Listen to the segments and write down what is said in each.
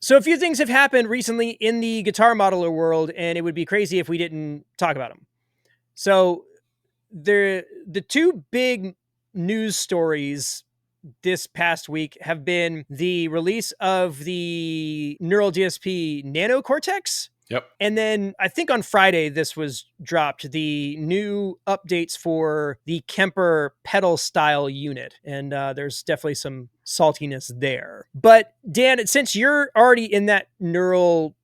So a few things have happened recently in the guitar modeler world, and it would be crazy if we didn't talk about them. So the two big news stories this past week have been the release of the Neural DSP Nano Cortex. Yep. And then I think on Friday, this was dropped, the new updates for the Kemper pedal style unit. And there's definitely some saltiness there. But Dan, since you're already in that neural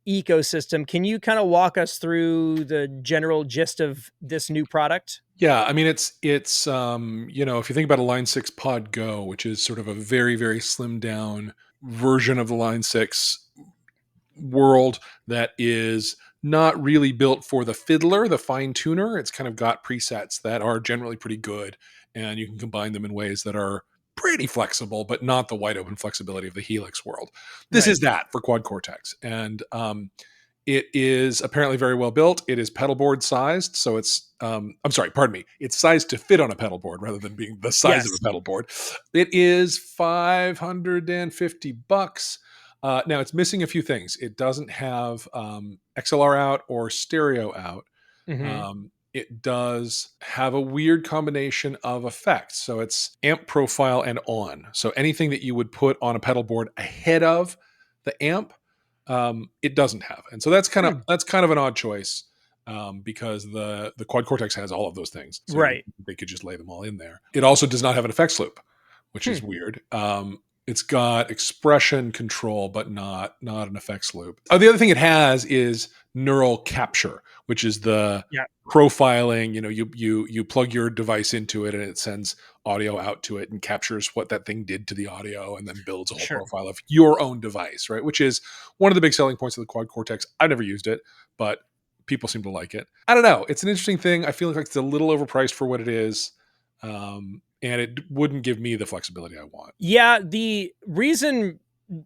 ecosystem, can you kind of walk us through the general gist of this new product? Yeah, I mean it's if you think about a Line 6 Pod Go, which is sort of a very, very slimmed down version of the Line 6 world that is not really built for the fiddler, the fine tuner. It's kind of got presets that are generally pretty good, and you can combine them in ways that are pretty flexible, but not the wide open flexibility of the Helix world. This is that for Quad Cortex, and it is apparently very well built. It is pedal board sized, so it's it's sized to fit on a pedal board rather than being the size of a pedal board. It is $550. Now it's missing a few things. It doesn't have XLR out or stereo out. Mm-hmm. It does have a weird combination of effects. So it's amp profile and on. So anything that you would put on a pedal board ahead of the amp, it doesn't have. And so that's kind of an odd choice, because the Quad Cortex has all of those things. So right. they could just lay them all in there. It also does not have an effects loop, which is weird. It's got expression control, but not an effects loop. Oh, the other thing it has is neural capture, which is the profiling. You plug your device into it and it sends audio out to it and captures what that thing did to the audio and then builds a whole profile of your own device, right? Which is one of the big selling points of the Quad Cortex. I've never used it, but people seem to like it. I don't know. It's an interesting thing. I feel like it's a little overpriced for what it is. And it wouldn't give me the flexibility I want. Yeah, the reason,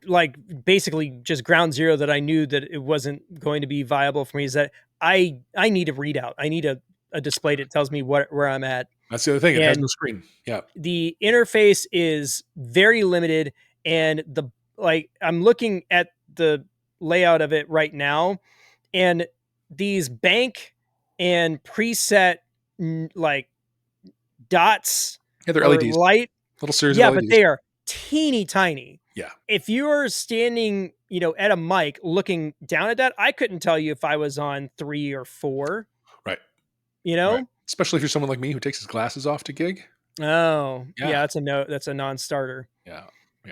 like basically just ground zero, that I knew that it wasn't going to be viable for me is that I need a readout. I need a display that tells me where I'm at. That's the other thing. It has no screen. Yeah. The interface is very limited, and I'm looking at the layout of it right now, and these bank and preset like dots. Yeah, they're LEDs. Light. Little series of LEDs. Yeah, but they are teeny tiny. Yeah. If you are standing, at a mic looking down at that, I couldn't tell you if I was on 3 or 4. Right. Right. Especially if you're someone like me who takes his glasses off to gig. Oh, yeah, that's a non-starter. Yeah.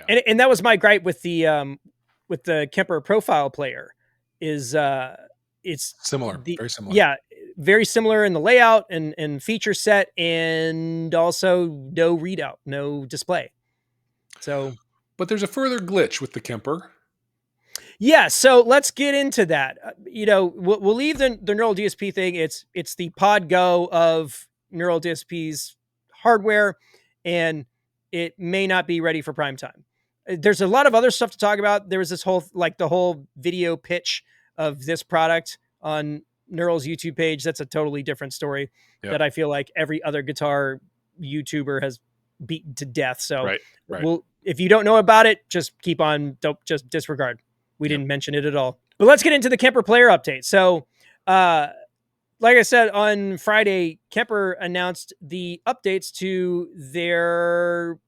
And that was my gripe with the Kemper profile player is it's similar, very similar. Yeah, very similar in the layout and feature set, and also no readout, no display. So, but there's a further glitch with the Kemper. Yeah, so let's get into that. We'll leave the Neural DSP thing. It's the Pod Go of Neural DSP's hardware, and it may not be ready for prime time. There's a lot of other stuff to talk about. There was this whole the whole video pitch of this product on Neural's YouTube page. That's a totally different story that I feel like every other guitar YouTuber has beaten to death. So if you don't know about it, just keep on. Don't just disregard. We didn't mention it at all. But let's get into the Kemper player update. So, like I said, on Friday, Kemper announced the updates to their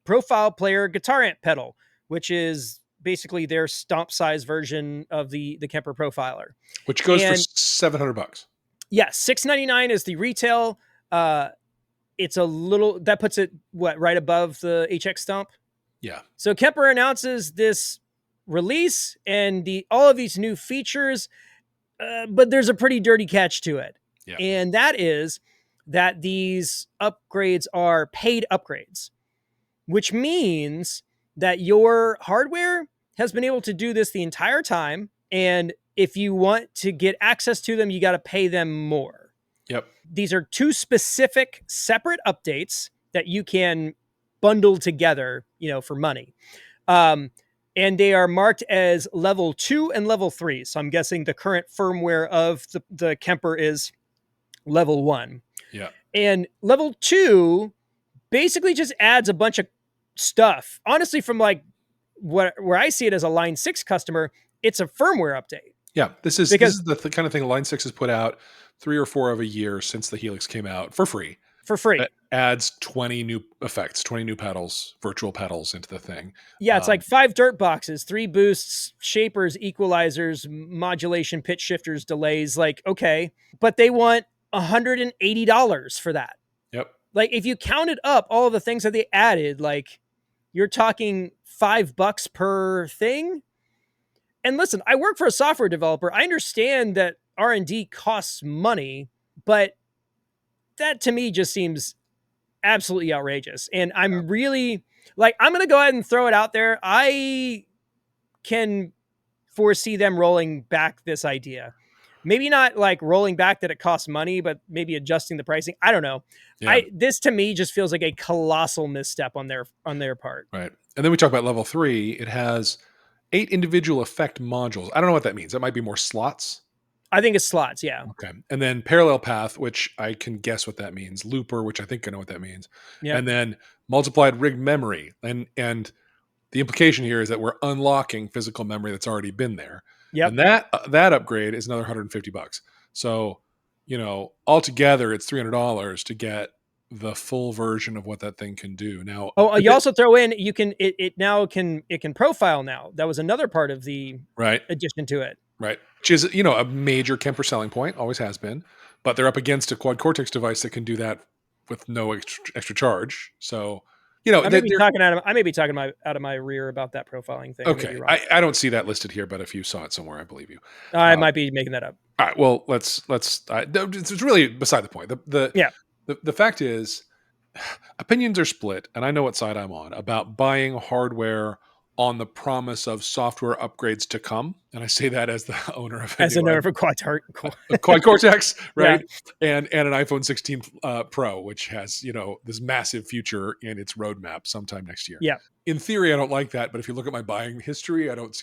profile player guitar amp pedal, which is basically their stomp size version of the Kemper profiler. Which goes for $700. Yeah, $699 is the retail. It's a little, that puts it, right above the HX Stomp? Yeah. So Kemper announces this release and all of these new features, but there's a pretty dirty catch to it. Yeah. And that is that these upgrades are paid upgrades, which means that your hardware has been able to do this the entire time. And if you want to get access to them, you got to pay them more. Yep. These are 2 specific separate updates that you can bundle together, for money. And they are marked as level 2 and level 3. So I'm guessing the current firmware of the Kemper is level 1. Yeah. And level 2 basically just adds a bunch of stuff. Honestly, from where I see it as a Line 6 customer, it's a firmware update. Yeah, this Because is the kind of thing Line 6 has put out 3 or 4 of a year since the Helix came out for free. for free. That adds 20 new effects, 20 new pedals, virtual pedals into the thing. Yeah, it's like 5 dirt boxes, 3 boosts, shapers, equalizers, modulation, pitch shifters, delays. Like, okay, but they want $180 for that. Yep. Like, if you counted up all of the things that they added, like, you're talking $5 per thing. And listen, I work for a software developer. I understand that R&D costs money, but that to me just seems absolutely outrageous. And I'm really like, I'm going to go ahead and throw it out there. I can foresee them rolling back this idea. Maybe not like rolling back that it costs money, but maybe adjusting the pricing. I don't know. Yeah. This to me just feels like a colossal misstep on their part. Right. And then we talk about level 3. It has 8 individual effect modules. I don't know what that means. That might be more slots. I think it's slots, yeah. Okay. And then parallel path, which I can guess what that means. Looper, which I think I know what that means. Yep. And then multiplied rigged memory. And the implication here is that we're unlocking physical memory that's already been there. Yep. And that upgrade is another $150. So, altogether it's $300 to get the full version of what that thing can do. Now, you also throw in it now can profile now. That was another part of the right addition to it. Right. Which is, a major Kemper selling point, always has been. But they're up against a quad cortex device that can do that with no extra charge. So, I may be talking out of my rear about that profiling thing. Okay. I don't see that listed here, but if you saw it somewhere, I believe you. I might be making that up. All right. Well, it's really beside the point. The fact is, opinions are split, and I know what side I'm on about buying hardware on the promise of software upgrades to come. And I say that as the owner of a Quad Cortex, right? Yeah. And an iPhone 16 Pro, which has, this massive future in its roadmap sometime next year. Yeah. In theory, I don't like that, but if you look at my buying history, I don't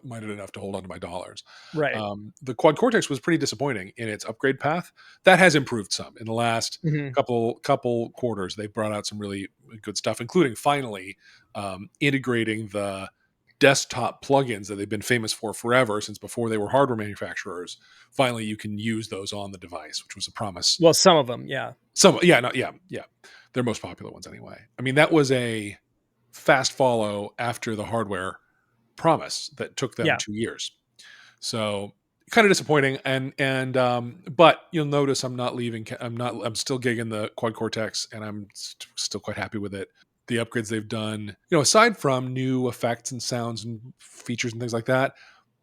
mind it enough to hold on to my dollars. Right. The Quad Cortex was pretty disappointing in its upgrade path. That has improved some in the last couple quarters. They've brought out some really good stuff, including finally integrating the desktop plugins that they've been famous for forever, since before they were hardware manufacturers. Finally, you can use those on the device, which was a promise. Well, some of them, yeah. They're most popular ones anyway. I mean, that was a fast follow after the hardware promise that took them 2 years. So kind of disappointing. But you'll notice I'm still gigging the Quad Cortex, and I'm still quite happy with it. The upgrades they've done, aside from new effects and sounds and features and things like that,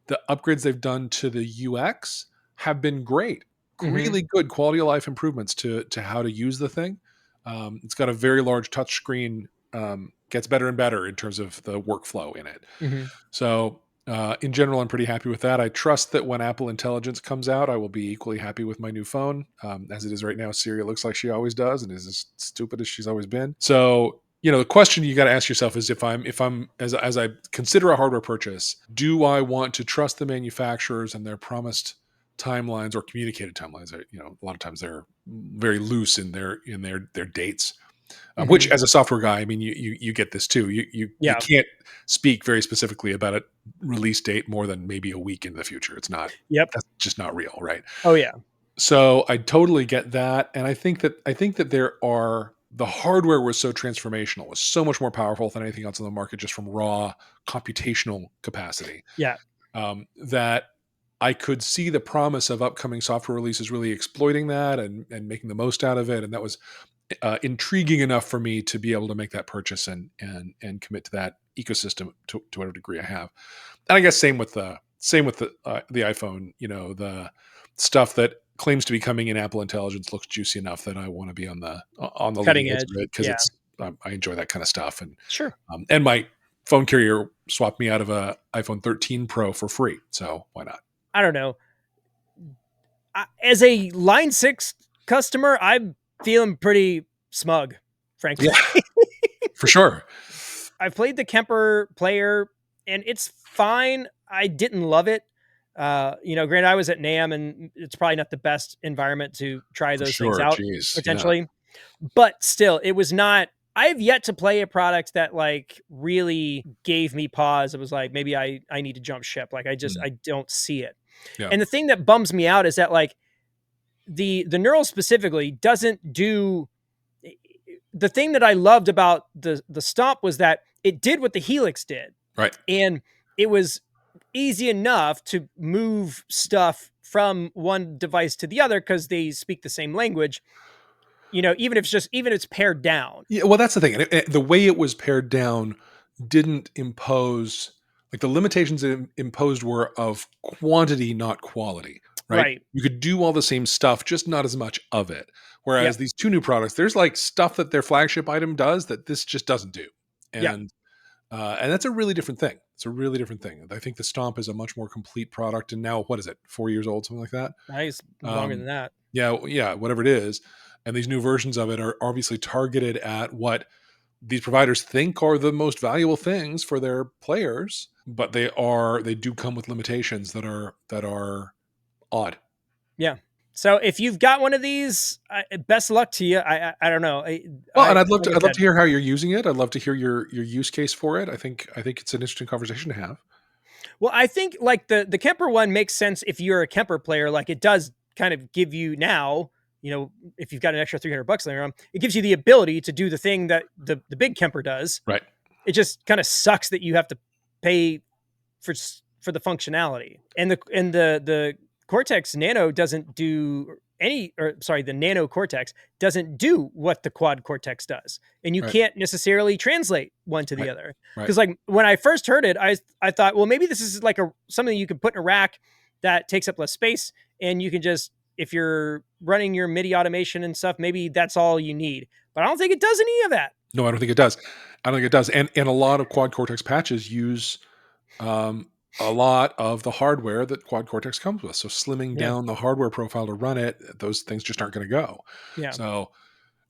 the upgrades they've done to the UX have been great. Really good quality of life improvements to how to use the thing. It's got a very large touch screen, gets better and better in terms of the workflow in it. So in general, I'm pretty happy with that. I trust that when Apple Intelligence comes out, I will be equally happy with my new phone. As it is right now, Siri looks like she always does and is as stupid as she's always been. So, the question you got to ask yourself is, if I'm as I consider a hardware purchase, do I want to trust the manufacturers and their promised timelines or communicated timelines? A lot of times they're very loose in their dates. Which, as a software guy, I mean, you get this too. You can't speak very specifically about a release date more than maybe a week in the future. It's not. Yep. That's just not real, right? Oh yeah. So I totally get that, and I think that the hardware was so transformational, was so much more powerful than anything else on the market, just from raw computational capacity. Yeah. That I could see the promise of upcoming software releases really exploiting that and making the most out of it, and that was intriguing enough for me to be able to make that purchase and commit to that ecosystem to whatever degree I have. And I guess same with the iPhone. The stuff that claims to be coming in Apple Intelligence looks juicy enough that I want to be on the cutting edge of it, because it's I enjoy that kind of stuff. And sure. And my phone carrier swapped me out of a iPhone 13 Pro for free, so why not? I don't know. As a Line 6 customer, I'm feeling pretty smug, frankly. Yeah, for sure. I've played the Kemper player, and it's fine. I didn't love it. Granted, I was at NAMM, and it's probably not the best environment to try those things out, potentially. Yeah. But still, it was not I have yet to play a product that like really gave me pause. It was like, maybe I need to jump ship. Like I don't see it. Yeah. And the thing that bums me out is that like the neural specifically doesn't do the thing that I loved about the stomp was that it did what the Helix did. Right. And it was easy enough to move stuff from one device to the other because they speak the same language. Even if it's pared down. Yeah, well, that's the thing. The way it was pared down didn't impose, like, the limitations it imposed were of quantity, not quality, right? Right. You could do all the same stuff, just not as much of it. Yeah. Whereas these two new products, there's like stuff that their flagship item does that this just doesn't do, Yeah. and that's a really different thing. It's a really different thing. I think the Stomp is a much more complete product, and now what is it? 4 years old, something like that. Nice. Longer than that. Yeah, whatever it is. And these new versions of it are obviously targeted at what these providers think are the most valuable things for their players, but they do come with limitations that are odd. Yeah. So if you've got one of these, best luck to you. I don't know. Well, and Like I I'd love said, to hear how you're using it. I'd love to hear your use case for it. I think it's an interesting conversation to have. well, I think like the Kemper one makes sense if you're a Kemper player. Like it does kind of give you now, if you've got an extra $300 laying around, it gives you the ability to do the thing that the big Kemper does. Right. It just kind of sucks that you have to pay for the functionality. And the Cortex Nano doesn't do the Nano Cortex doesn't do what the Quad Cortex does. And you Right. can't necessarily translate one to the Right. other. Right. Because like when I first heard it, I thought, well, maybe this is like something you could put in a rack that takes up less space, and you can just, if you're running your MIDI automation and stuff, maybe that's all you need. But I don't think it does any of that. No, I don't think it does. I don't think it does. And a lot of Quad Cortex patches use a lot of the hardware that Quad Cortex comes with. So slimming Yeah. down the hardware profile to run it, those things just aren't going to go. Yeah. So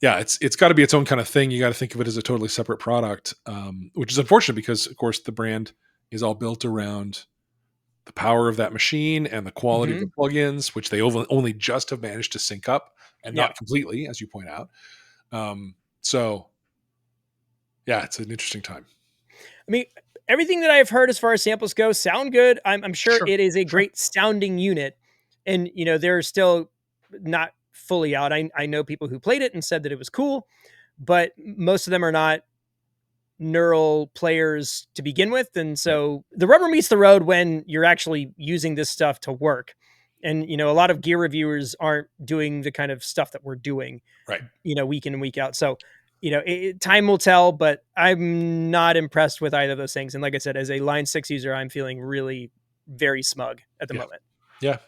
yeah, it's got to be its own kind of thing. You got to think of it as a totally separate product, which is unfortunate because, of course, the brand is all built around the power of that machine and the quality of the plugins, which they only just have managed to sync up and Yeah. not completely, as you point out. So yeah, it's an interesting time. I mean, everything that I've heard as far as samples go sound good. I'm sure Sure, it is a sure. great sounding unit, and they're still not fully out. I know people who played it and said that it was cool, but most of them are not neural players to begin with, and Right, so the rubber meets the road when you're actually using this stuff to work. And a lot of gear reviewers aren't doing the kind of stuff that we're doing, right. week in and week out. So time will tell, but I'm not impressed with either of those things. And like I said, as a Line 6 user, I'm feeling really very smug at the Yeah. moment. Yeah,